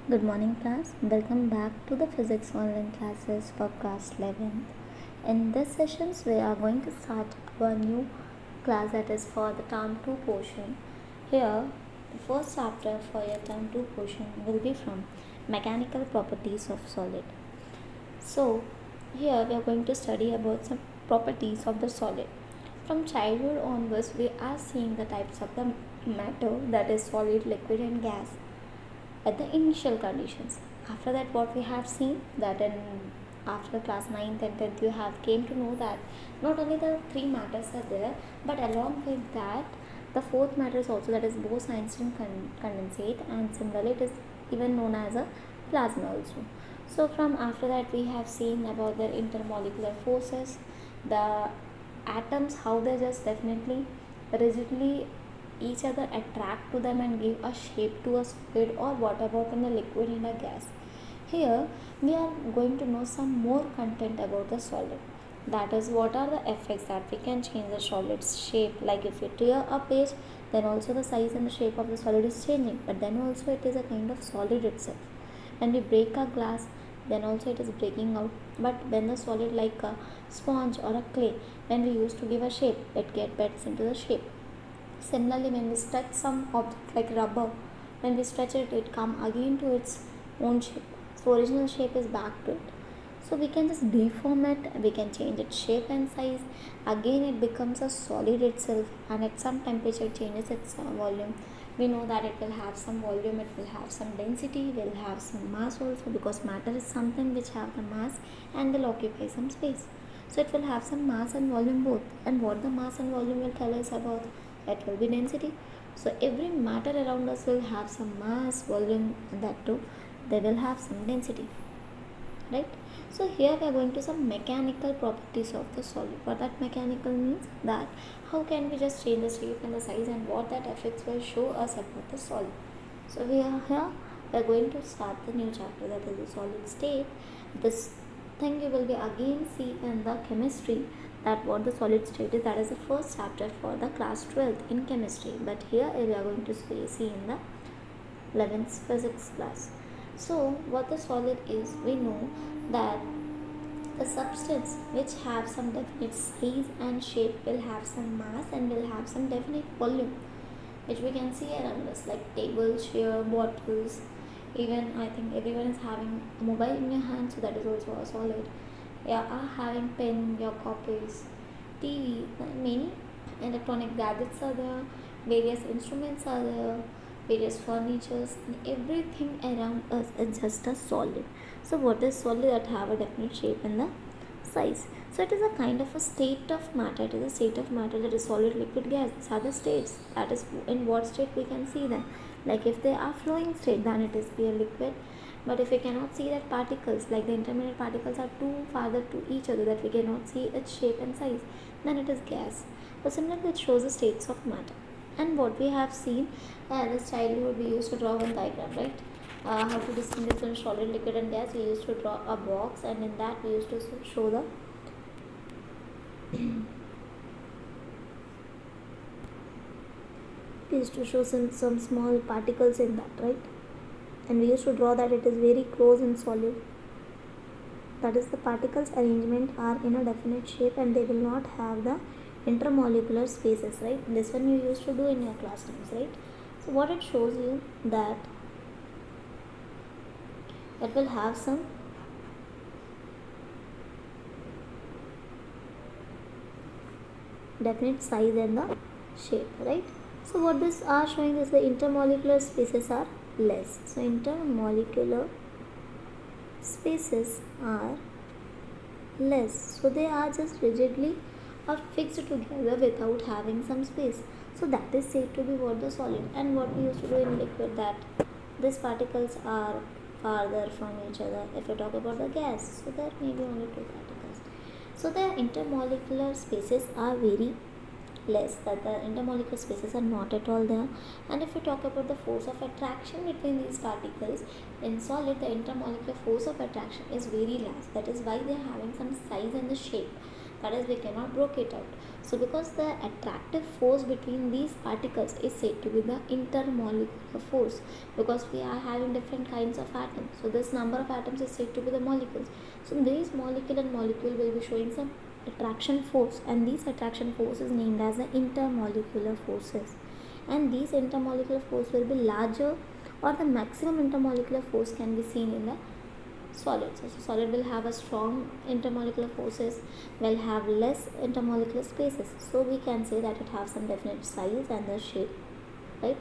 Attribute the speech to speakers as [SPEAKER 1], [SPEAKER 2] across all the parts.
[SPEAKER 1] Good morning, class. Welcome back to the physics online classes for class 11th. In this sessions, we are going to start our new class that is for the term 2 portion. Here, the first chapter for your term 2 portion will be from mechanical properties of solid. So, here we are going to study about some properties of the solid. From childhood onwards, we are seeing the types of the matter that is solid, liquid, and gas at the initial conditions. After that, what we have seen that in after class 9th and 10th you have came to know that not only the three matters are there, but along with that the fourth matter is also, that is Bose-Einstein condensate, and similarly it is even known as a plasma also. So from after that we have seen about their intermolecular forces, the atoms, how they just definitely rigidly each other attract to them and give a shape to a solid, or what about in a liquid and a gas. Here we are going to know some more content about the solid, that is what are the effects that we can change the solid's shape. Like if you tear a page, then also the size and the shape of the solid is changing, but then also it is a kind of solid itself. When we break a glass, then also it is breaking out, but when the solid like a sponge or a clay, when we used to give a shape, it get bends into the shape. Similarly, when we stretch some object like rubber, when we stretch it, it come again to its own shape. So original shape is back to it. So we can just deform it, we can change its shape and size. Again, it becomes a solid itself, and at some temperature it changes its volume. We know that it will have some volume, it will have some density, will have some mass also, because matter is something which have the mass and will occupy some space. So it will have some mass and volume both. And what the mass and volume will tell us about, it will be density. So every matter around us will have some mass, volume, and that too they will have some density, right? So here we are going to some mechanical properties of the solid. What that mechanical means, that how can we just change the shape and the size, and what that effects will show us about the solid. So we are here, we are going to start the new chapter, that is the solid state. This thing you will be again see in the chemistry, that what the solid state is, that is the first chapter for the class 12th in chemistry, but here we are going to see in the 11th physics class. So what the solid is, we know that the substance which have some definite size and shape will have some mass and will have some definite volume, which we can see around us, like tables, chair, bottles. Even I think everyone is having a mobile in your hand, so that is also a solid. You are having pen, your copies, TV, many electronic gadgets are there, various instruments are there, various furnitures, and everything around us is just a solid. So what is solid? That have a definite shape and the size. So it is a kind of a state of matter. It is a state of matter, that is solid, liquid, gas. These are the states. That is in what state we can see them. Like if they are flowing state, then it is pure liquid. But if we cannot see that particles, like the intermediate particles are too farther to each other that we cannot see its shape and size, then it is gas. So similarly, it shows the states of matter. And what we have seen this childhood, we used to draw one diagram, right? How to distinguish between solid, liquid, and gas. We used to draw a box, and in that we used to show the we used to show some small particles in that, right? And we used to draw that it is very close in solid. That is, the particles arrangement are in a definite shape and they will not have the intermolecular spaces, right? This one you used to do in your classrooms, right? So what it shows you, that it will have some definite size and the shape, right? So what this are showing is the intermolecular spaces are less. So intermolecular spaces are less, so they are just rigidly or fixed together without having some space. So that is said to be what the solid. And what we used to do in liquid, that these particles are farther from each other. If you talk about the gas, so there may be only two particles, so the intermolecular spaces are very less, that the intermolecular spaces are not at all there. And if you talk about the force of attraction between these particles, in solid the intermolecular force of attraction is very less. That is why they are having some size and the shape. that is we cannot break it out. So because the attractive force between these particles is said to be the intermolecular force, because we are having different kinds of atoms, so this number of atoms is said to be the molecules. So these molecule and molecule will be showing some attraction force, and these attraction force is named as the intermolecular forces, and these intermolecular force will be larger, or the maximum intermolecular force can be seen in the solids. So solid will have a strong intermolecular forces, will have less intermolecular spaces, so we can say that it have some definite size and the shape, right?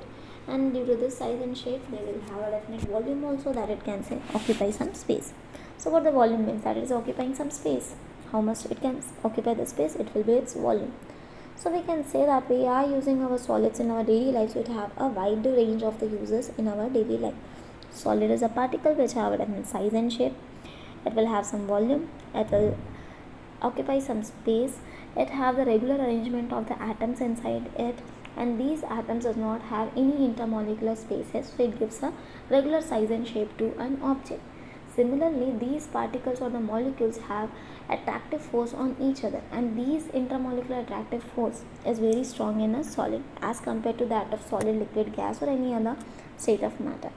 [SPEAKER 1] And due to this size and shape, they will have a definite volume also, that it can say occupy some space. So what the volume means, that it is occupying some space. How much it can occupy the space, it will be its volume. So we can say that we are using our solids in our daily life, so it have a wide range of the uses in our daily life. Solid is a particle which have a definite size and shape. It will have some volume. It will occupy some space. It have the regular arrangement of the atoms inside it, and these atoms does not have any intermolecular spaces, so it gives a regular size and shape to an object. Similarly, these particles or the molecules have attractive force on each other, and these intermolecular attractive force is very strong in a solid as compared to that of solid, liquid, gas or any other state of matter.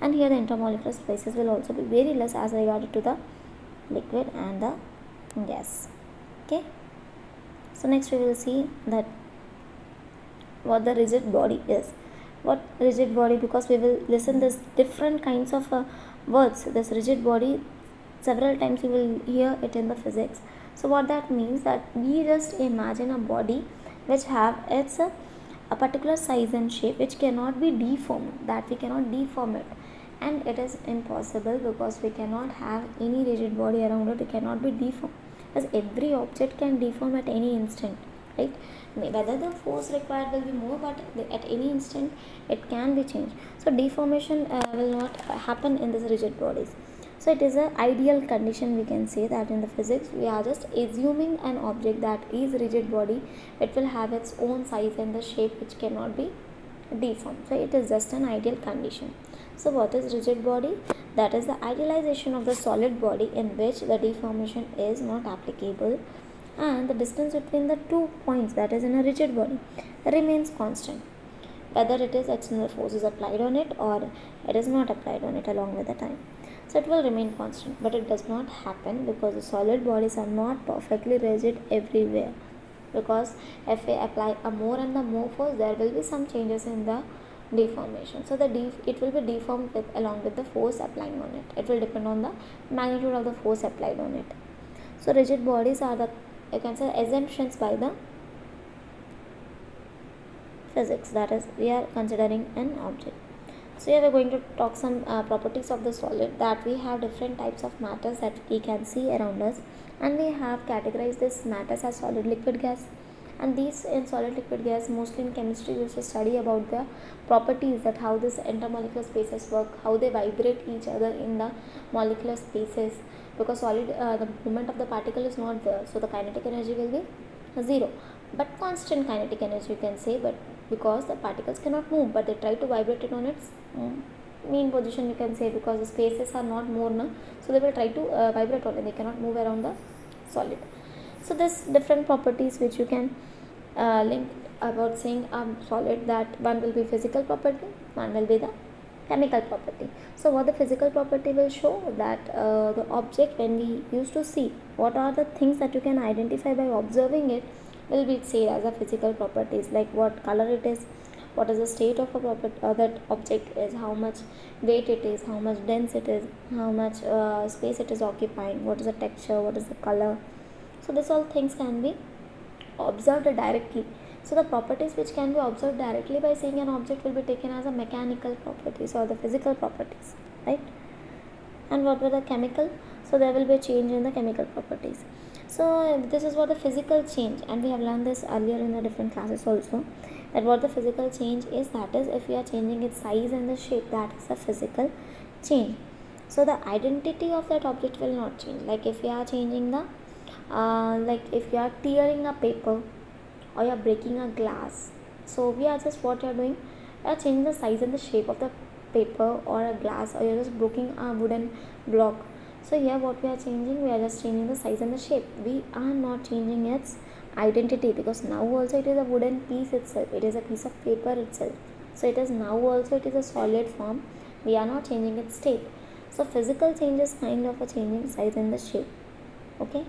[SPEAKER 1] And here the intermolecular spaces will also be very less as regard to the liquid and the gas. Okay, so next we will see that what the rigid body is. What rigid body, because we will listen this different kinds of words, this rigid body several times you will hear it in the physics. So what that means, that we just imagine a body which have its a particular size and shape which cannot be deformed, that we cannot deform it, and it is impossible because we cannot have any rigid body around it. It cannot be deformed, as every object can deform at any instant, right? Whether the force required will be more, but at any instant it can be changed. So deformation will not happen in this rigid bodies. So it is an ideal condition. We can say that in the physics we are just assuming an object that is rigid body, it will have its own size and the shape which cannot be deformed. So it is just an ideal condition. So what is rigid body? That is the idealization of the solid body in which the deformation is not applicable, and the distance between the 2 points, that is in a rigid body, remains constant, whether it is external force is applied on it or it is not applied on it along with the time. So it will remain constant, but it does not happen because the solid bodies are not perfectly rigid everywhere, because if we apply a more and the more force, there will be some changes in the deformation. So it will be deformed along with the force applying on it. It will depend on the magnitude of the force applied on it. So rigid bodies are the, you can say, assumptions by the physics, that is we are considering an object. So here we are going to talk some properties of the solid, that we have different types of matters that we can see around us, and we have categorized this matters as solid, liquid, gas. And these in solid, liquid, gas, mostly in chemistry we used to study about the properties, that how this intermolecular spaces work, how they vibrate each other in the molecular spaces, because solid the movement of the particle is not there, so the kinetic energy will be zero, but constant kinetic energy you can say, but because the particles cannot move, but they try to vibrate it on its mean position, you can say, because the spaces are not more now, so they will try to vibrate on it, they cannot move around the solid. So there's different properties which you can link about saying solid, that one will be physical property, one will be the chemical property. So what the physical property will show, that the object, when we used to see what are the things that you can identify by observing it, will be said as a physical properties, like what color it is, what is the state of a property that object is, how much weight it is, how much dense it is, how much space it is occupying, what is the texture, what is the color. So this all things can be observed directly. So the properties which can be observed directly by seeing an object will be taken as a mechanical properties or the physical properties, right? And what were the chemical? So there will be a change in the chemical properties. So this is what the physical change, and we have learned this earlier in the different classes also, that what the physical change is, that is if we are changing its size and the shape, that is a physical change. So the identity of that object will not change, like if we are changing the like if you are tearing a paper or you are breaking a glass, so we are just, what you are doing, you are changing the size and the shape of the paper or a glass, or you are just breaking a wooden block. So here what we are changing, we are just changing the size and the shape. We are not changing its identity, because now also it is a wooden piece itself, it is a piece of paper itself. So it is now also it is a solid form. We are not changing its state. So physical change is kind of a changing size and the shape. Okay,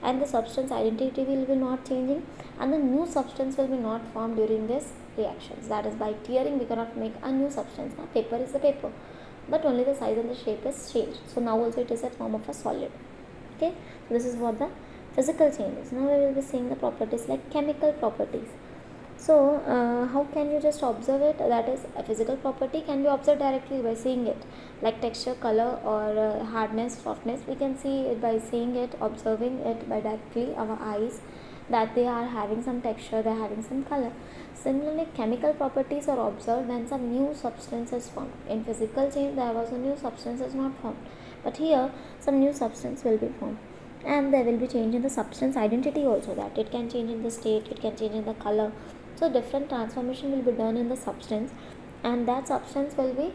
[SPEAKER 1] and the substance identity will be not changing, and the new substance will be not formed during this reactions. That is, by tearing we cannot make a new substance. Now paper is a paper, but only the size and the shape is changed. So now also it is a form of a solid. Okay, so this is what the physical changes. Now we will be seeing the properties like chemical properties. So how can you just observe it? That is, a physical property can be observed directly by seeing it, like texture, color, or hardness, softness. We can see it by seeing it, observing it by directly our eyes, that they are having some texture, they are having some color. Similarly, chemical properties are observed when some new substance is formed. In physical change, there was a new substance is not formed, but here some new substance will be formed, and there will be change in the substance identity also, that it can change in the state, it can change in the color. So different transformation will be done in the substance, and that substance will be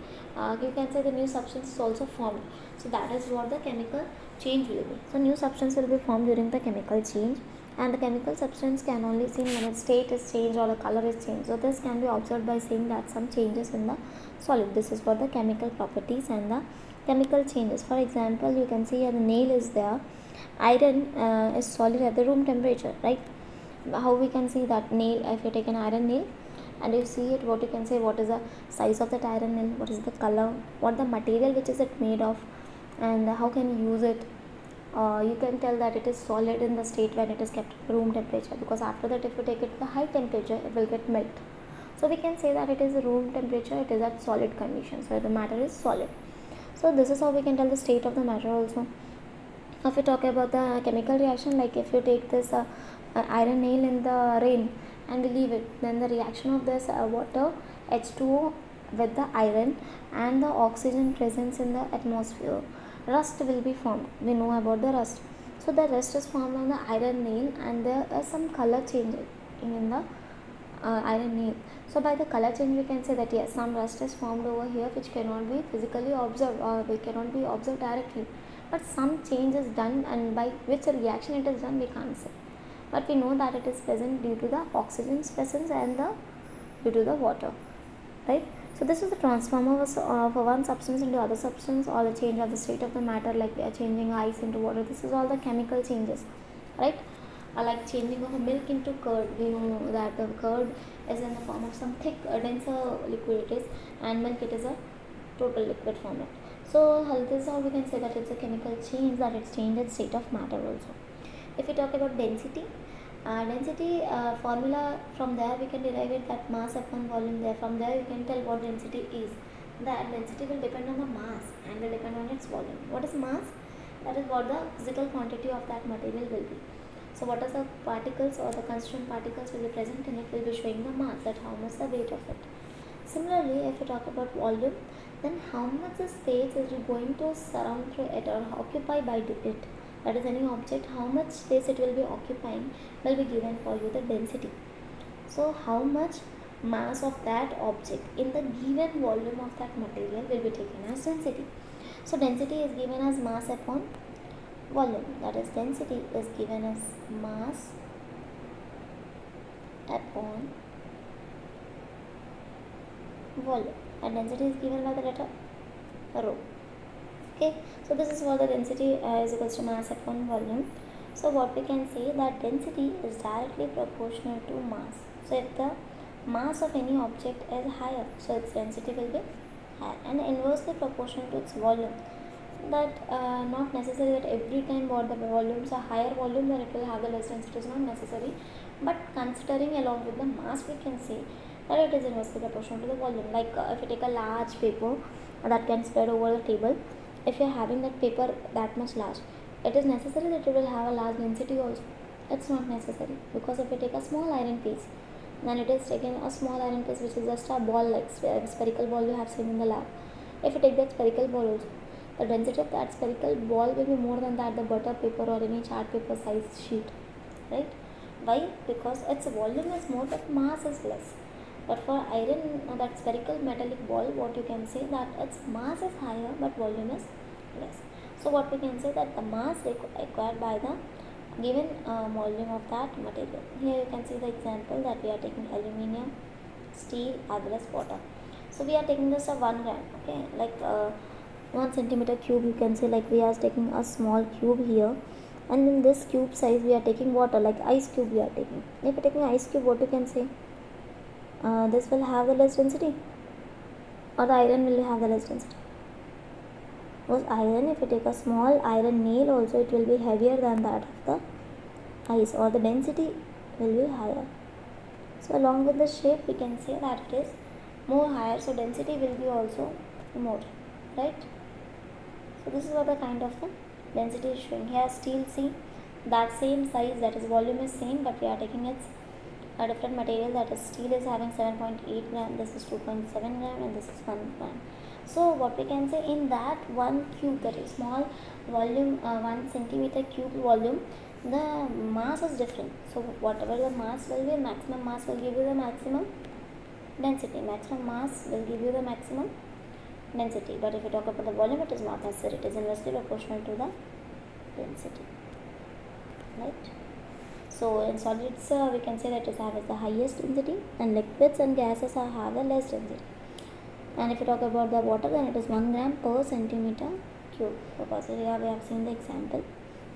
[SPEAKER 1] you can say the new substance is also formed. So that is what the chemical change will be. So new substance will be formed during the chemical change, and the chemical substance can only seen when its state is changed or the color is changed. So this can be observed by seeing that some changes in the solid. This is for the chemical properties and the chemical changes. For example, you can see here the nail is there. Iron is solid at the room temperature, right? How we can see that nail, if you take an iron nail and you see it, what you can say, what is the size of that iron nail, what is the color, what the material which is it made of, and how can you use it. You can tell that it is solid in the state when it is kept at room temperature, because after that if you take it to the high temperature it will get melt. So we can say that it is room temperature, it is at solid condition, so the matter is solid. So this is how we can tell the state of the matter also. If we talk about the chemical reaction, like if you take this iron nail in the rain and leave it, then the reaction of this water H2O with the iron and the oxygen presence in the atmosphere, rust will be formed. We know about the rust. So the rust is formed on the iron nail, and there is some color change in the iron nail. So by the color change we can say that yes, some rust is formed over here which cannot be physically observed, or we cannot be observed directly, but some change is done, and by which reaction it is done we can't say, but we know that it is present due to the oxygen presence and due to the water, right? So this is the transformers for one substance into other substance, or the change of the state of the matter, like we are changing ice into water. This is all the chemical changes, right? Like changing of milk into curd. We know that the curd is in the form of some thick denser liquid it is, and milk it is a total liquid format. So this is how we can say that it's a chemical change, that it's changed its state of matter also. If we talk about density, density formula, from there we can derive it, that mass upon volume. There, from there you can tell what density is. That density will depend on the mass and will depend on its volume. What is mass? That is what the physical quantity of that material will be. So what are the particles or the constituent particles will be present in it, will be showing the mass, that how much the weight of it. Similarly, if we talk about volume, then how much the space is going to surround through it or occupy by it. That is, any object, how much space it will be occupying will be given for you the density. So how much mass of that object in the given volume of that material will be taken as density. So density is given as mass upon volume. That is, density is given as mass upon volume, and density is given by the letter rho. Okay, so this is what the density is equals to mass upon volume. So what we can say, that density is directly proportional to mass. So if the mass of any object is higher, so its density will be higher, and inversely proportional to its volume. That not necessary that every time what the volumes are higher volume, then it will have the less density, is not necessary, but considering along with the mass, we can say that it is inversely proportional to the volume. Like if you take a large paper that can spread over the table, if you are having that paper that much large, it is necessary that it will have a large density also. It's not necessary, because if you take a small iron piece, then it is taken a small iron piece which is just a ball, like spherical ball you have seen in the lab. If you take that spherical ball also, the density of that spherical ball will be more than that the butter paper or any chart paper size sheet, right? Why? Because its volume is more but mass is less. But for iron, that spherical metallic ball, what you can say, that its mass is higher but volume is less. So what we can say that the mass acquired by the given volume of that material. Here you can see the example that we are taking aluminium, steel as well as water. So we are taking just a 1 gram, okay, like 1 centimeter cube, you can say, like we are taking a small cube here, and in this cube size we are taking water, like ice cube we are taking. If you're taking ice cube, what you can say, this will have the less density, or the iron will have the less density. Because iron, if you take a small iron nail also, it will be heavier than that of the ice, or the density will be higher. So along with the shape we can say that it is more higher, so density will be also more, right? So this is what the kind of the density is showing. Here steel, see, that same size, that is volume is same, but we are taking its a different material, that is steel is having 7.8 gram, this is 2.7 gram, and this is 1 gram. So what we can say, in that 1 cube, that is small volume, 1 centimeter cube volume, the mass is different. So whatever the mass will be, maximum mass will give you the maximum density, maximum mass will give you the maximum density. But if you talk about the volume, it is not necessary, it is inversely proportional to the density, right? So in solids we can say that it has the highest density, and liquids and gases have the less density. And if you talk about the water, then it is 1 gram per centimeter cube, because here we have seen the example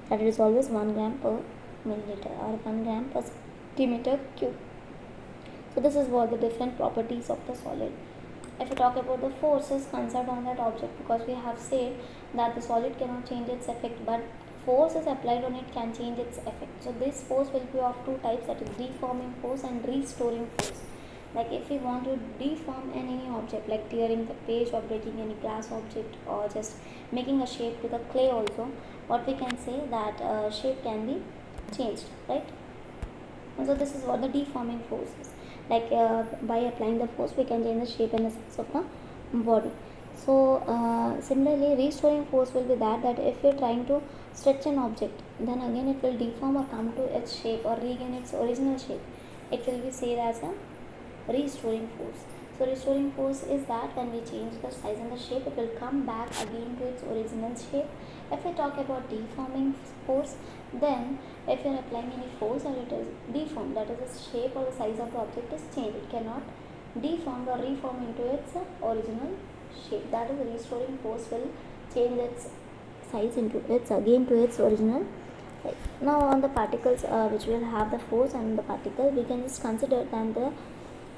[SPEAKER 1] that it is always 1 gram per milliliter, or 1 gram per centimeter cube. So this is what the different properties of the solid. If you talk about the forces conserved on that object, because we have said that the solid cannot change its effect, but force is applied on it can change its effect. So this force will be of two types, that is deforming force and restoring force. Like if we want to deform any object, like tearing the page or breaking any glass object, or just making a shape to the clay also, what we can say that shape can be changed, right? And so this is what the deforming force is. Like by applying the force we can change the shape and the size of the body. So similarly, restoring force will be that if you are trying to stretch an object, then again it will deform or come to its shape or regain its original shape. It will be said as a restoring force. So restoring force is that when we change the size and the shape, it will come back again to its original shape. If we talk about deforming force, then if you are applying any force and it is deformed, that is the shape or the size of the object is changed, it cannot deform or reform into its original shape. That is, the restoring force will change its size into its again to its original. Now on the particles which will have the force and the particle, we can just consider that the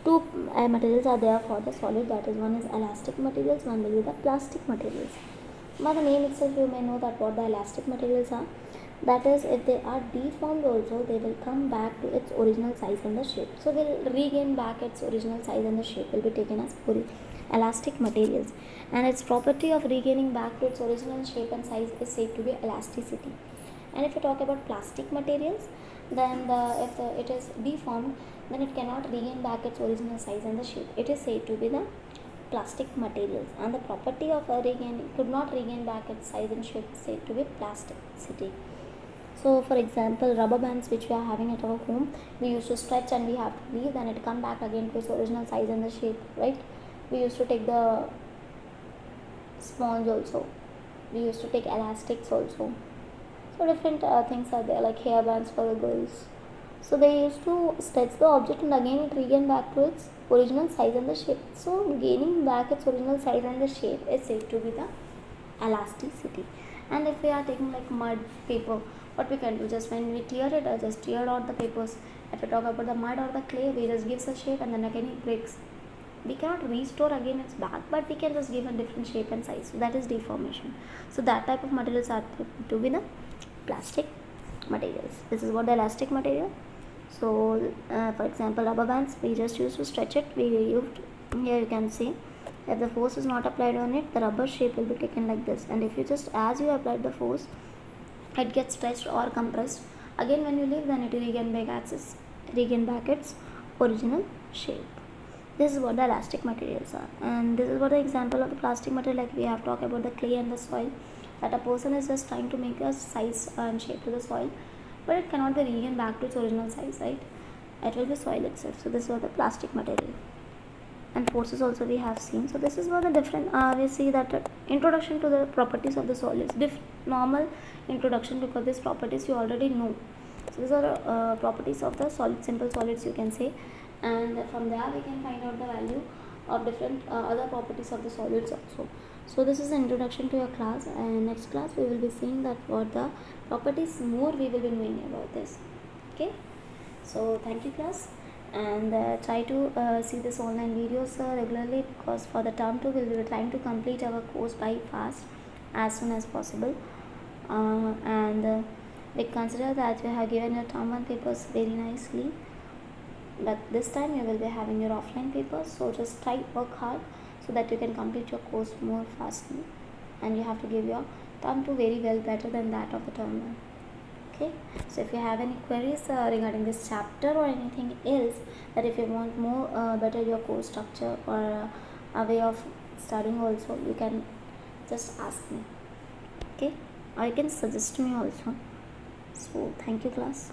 [SPEAKER 1] two materials are there for the solid, that is, one is elastic materials, one will be the plastic materials. By the name itself you may know that what the elastic materials are, that is, if they are deformed also, they will come back to its original size and the shape. So will regain back its original size and the shape will be taken as elastic materials, and its property of regaining back to its original shape and size is said to be elasticity. And if you talk about plastic materials, then if it is deformed, then it cannot regain back its original size and the shape. It is said to be the plastic materials, and the property of could not regain back its size and shape is said to be plasticity. So for example, rubber bands which we are having at our home, we used to stretch and we have to leave, then it come back again to its original size and the shape, right? We used to take the sponge also, we used to take elastics also. So different things are there, like hair bands for the girls. So they used to stretch the object and again it regain back to its original size and the shape. So gaining back its original size and the shape is said to be the elasticity. And if we are taking like mud paper, what we can do, just when we tear it, just tear out the papers. If we talk about the mud or the clay, we just gives a shape and then again it breaks. We cannot restore again its back, but we can just give a different shape and size. So that is deformation. So that type of materials are to be the plastic materials. This is what the elastic material. So for example, rubber bands, we just used to stretch it. We used, here you can see, if the force is not applied on it, the rubber shape will be taken like this, and if you just, as you applied the force, it gets stretched or compressed. Again when you leave, then it will regain back its original shape. This is what the elastic materials are, and this is what the example of the plastic material, like we have talked about the clay and the soil, that a person is just trying to make a size and shape to the soil, but it cannot be regained back to its original size, right? It will be soil itself. So this was the plastic material. and forces also we have seen. So this is one of the different, we see that introduction to the properties of the solids, normal introduction, because these properties you already know. So these are properties of the solid, simple solids you can say, and from there we can find out the value of different other properties of the solids also. So this is the introduction to your class, and next class we will be seeing that what the properties more we will be knowing about this. Okay, so thank you class, and try to see this online videos regularly, because for the term 2 we will be trying to complete our course by fast as soon as possible, and we consider that we have given your term 1 papers very nicely, but this time you will be having your offline papers, so just try work hard so that you can complete your course more fastly, and you have to give your term 2 very well, better than that of the term 1. Okay, so if you have any queries regarding this chapter or anything else, that if you want more better your course structure or a way of studying also, you can just ask me. Okay, or you can suggest me also. So thank you class.